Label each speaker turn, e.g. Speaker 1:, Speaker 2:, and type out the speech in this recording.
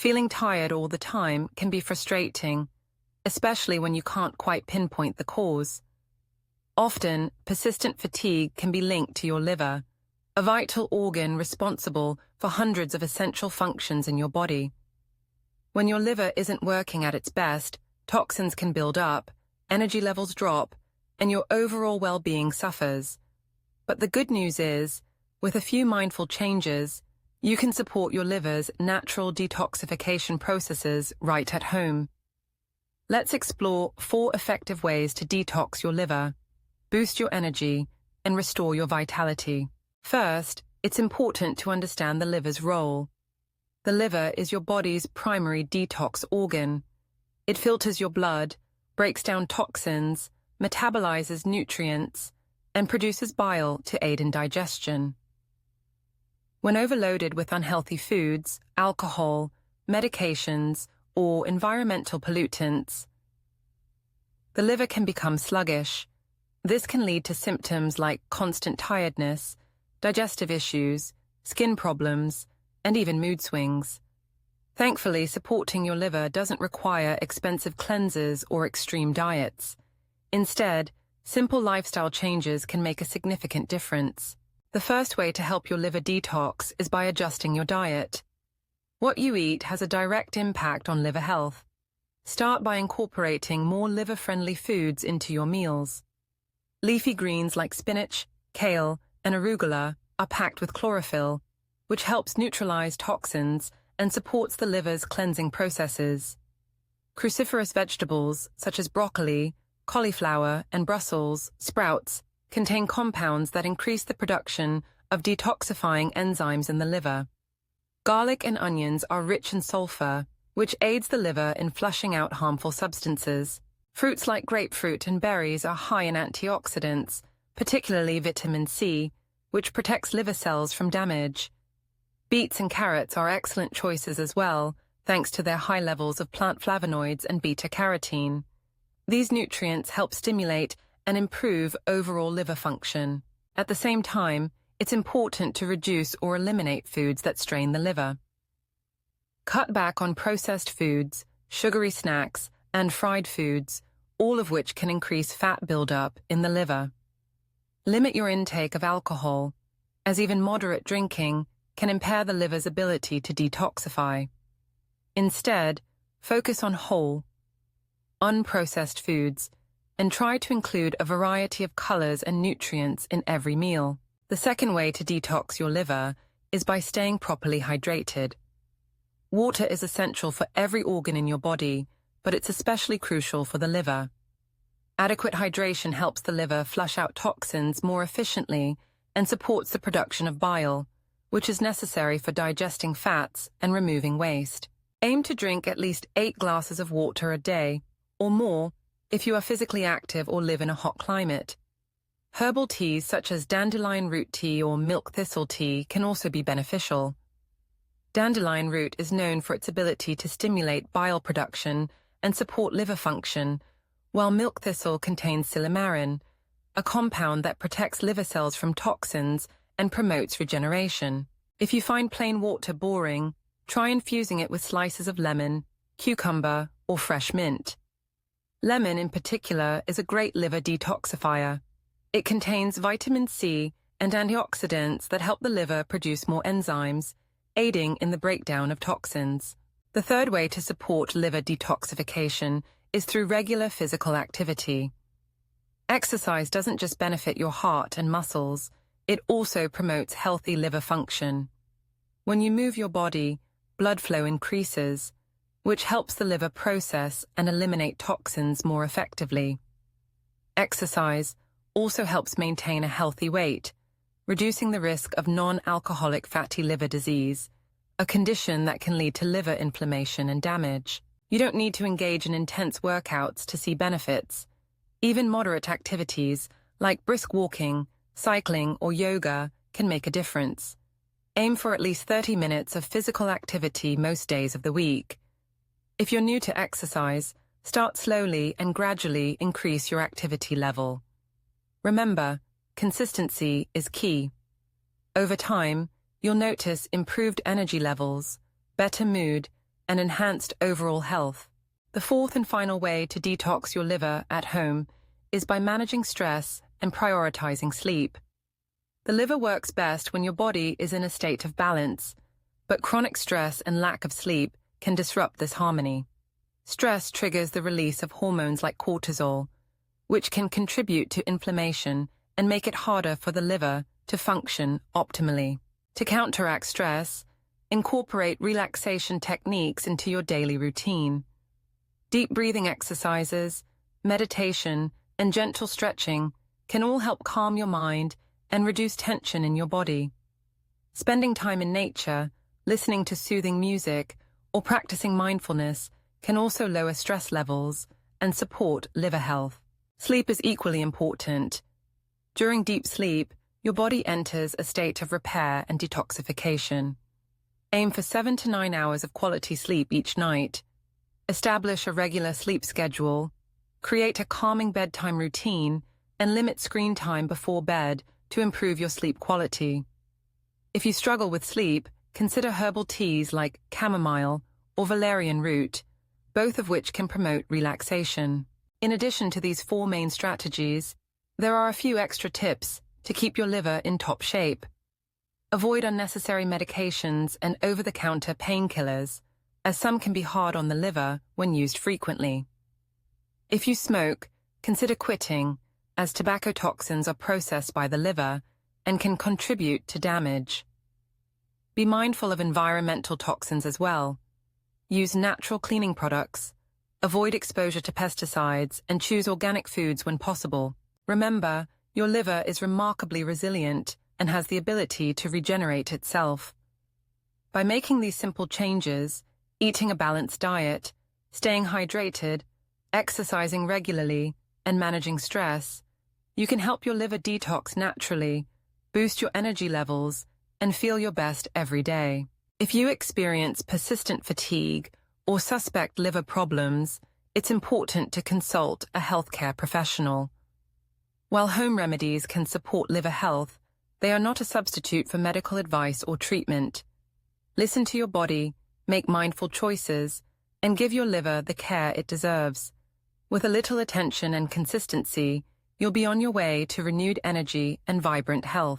Speaker 1: Feeling tired all the time can be frustrating, especially when you can't quite pinpoint the cause. Often, persistent fatigue can be linked to your liver, a vital organ responsible for hundreds of essential functions in your body. When your liver isn't working at its best, toxins can build up, energy levels drop, and your overall well-being suffers. But the good news is, with a few mindful changes, you can support your liver's natural detoxification processes right at home. Let's explore 4 effective ways to detox your liver, boost your energy, and restore your vitality. First, it's important to understand the liver's role. The liver is your body's primary detox organ. It filters your blood, breaks down toxins, metabolizes nutrients, and produces bile to aid in digestion. When overloaded with unhealthy foods, alcohol, medications, or environmental pollutants, the liver can become sluggish. This can lead to symptoms like constant tiredness, digestive issues, skin problems, and even mood swings. Thankfully, supporting your liver doesn't require expensive cleanses or extreme diets. Instead, simple lifestyle changes can make a significant difference. The first way to help your liver detox is by adjusting your diet. What you eat has a direct impact on liver health. Start by incorporating more liver-friendly foods into your meals. Leafy greens like spinach, kale, and arugula are packed with chlorophyll, which helps neutralize toxins and supports the liver's cleansing processes. Cruciferous vegetables, such as broccoli, cauliflower, and Brussels sprouts, contain compounds that increase the production of detoxifying enzymes in the liver. Garlic and onions are rich in sulfur, which aids the liver in flushing out harmful substances. Fruits like grapefruit and berries are high in antioxidants, particularly vitamin C, which protects liver cells from damage. Beets and carrots are excellent choices as well, thanks to their high levels of plant flavonoids and beta-carotene. These nutrients help stimulate and improve overall liver function. At the same time, it's important to reduce or eliminate foods that strain the liver. Cut back on processed foods, sugary snacks, and fried foods, all of which can increase fat buildup in the liver. Limit your intake of alcohol, as even moderate drinking can impair the liver's ability to detoxify. Instead, focus on whole, unprocessed foods, and try to include a variety of colors and nutrients in every meal. The second way to detox your liver is by staying properly hydrated. Water is essential for every organ in your body, but it's especially crucial for the liver. Adequate hydration helps the liver flush out toxins more efficiently and supports the production of bile, which is necessary for digesting fats and removing waste. Aim to drink at least 8 glasses of water a day, or more, if you are physically active or live in a hot climate. Herbal teas such as dandelion root tea or milk thistle tea can also be beneficial. Dandelion root is known for its ability to stimulate bile production and support liver function, while milk thistle contains silymarin, a compound that protects liver cells from toxins and promotes regeneration. If you find plain water boring, try infusing it with slices of lemon, cucumber, or fresh mint. Lemon, in particular, is a great liver detoxifier. It contains vitamin C and antioxidants that help the liver produce more enzymes, aiding in the breakdown of toxins. The third way to support liver detoxification is through regular physical activity. Exercise doesn't just benefit your heart and muscles, it also promotes healthy liver function. When you move your body, blood flow increases, which helps the liver process and eliminate toxins more effectively. Exercise also helps maintain a healthy weight, reducing the risk of non-alcoholic fatty liver disease, a condition that can lead to liver inflammation and damage. You don't need to engage in intense workouts to see benefits. Even moderate activities, like brisk walking, cycling, or yoga, can make a difference. Aim for at least 30 minutes of physical activity most days of the week. If you're new to exercise, start slowly and gradually increase your activity level. Remember, consistency is key. Over time, you'll notice improved energy levels, better mood, and enhanced overall health. The fourth and final way to detox your liver at home is by managing stress and prioritizing sleep. The liver works best when your body is in a state of balance, but chronic stress and lack of sleep can disrupt this harmony. Stress triggers the release of hormones like cortisol, which can contribute to inflammation and make it harder for the liver to function optimally. To counteract stress, incorporate relaxation techniques into your daily routine. Deep breathing exercises, meditation, and gentle stretching can all help calm your mind and reduce tension in your body. Spending time in nature, listening to soothing music, or practicing mindfulness can also lower stress levels and support liver health. Sleep is equally important. During deep sleep, your body enters a state of repair and detoxification. Aim for 7 to 9 hours of quality sleep each night. Establish a regular sleep schedule. Create a calming bedtime routine and limit screen time before bed to improve your sleep quality. If you struggle with sleep, consider herbal teas like chamomile or valerian root, both of which can promote relaxation. In addition to these 4 main strategies, there are a few extra tips to keep your liver in top shape. Avoid unnecessary medications and over-the-counter painkillers, as some can be hard on the liver when used frequently. If you smoke, consider quitting, as tobacco toxins are processed by the liver and can contribute to damage. Be mindful of environmental toxins as well. Use natural cleaning products, avoid exposure to pesticides, and choose organic foods when possible. Remember, your liver is remarkably resilient and has the ability to regenerate itself. By making these simple changes, eating a balanced diet, staying hydrated, exercising regularly, and managing stress, you can help your liver detox naturally, boost your energy levels, and feel your best every day. If you experience persistent fatigue or suspect liver problems, it's important to consult a healthcare professional. While home remedies can support liver health, they are not a substitute for medical advice or treatment. Listen to your body, make mindful choices, and give your liver the care it deserves. With a little attention and consistency, you'll be on your way to renewed energy and vibrant health.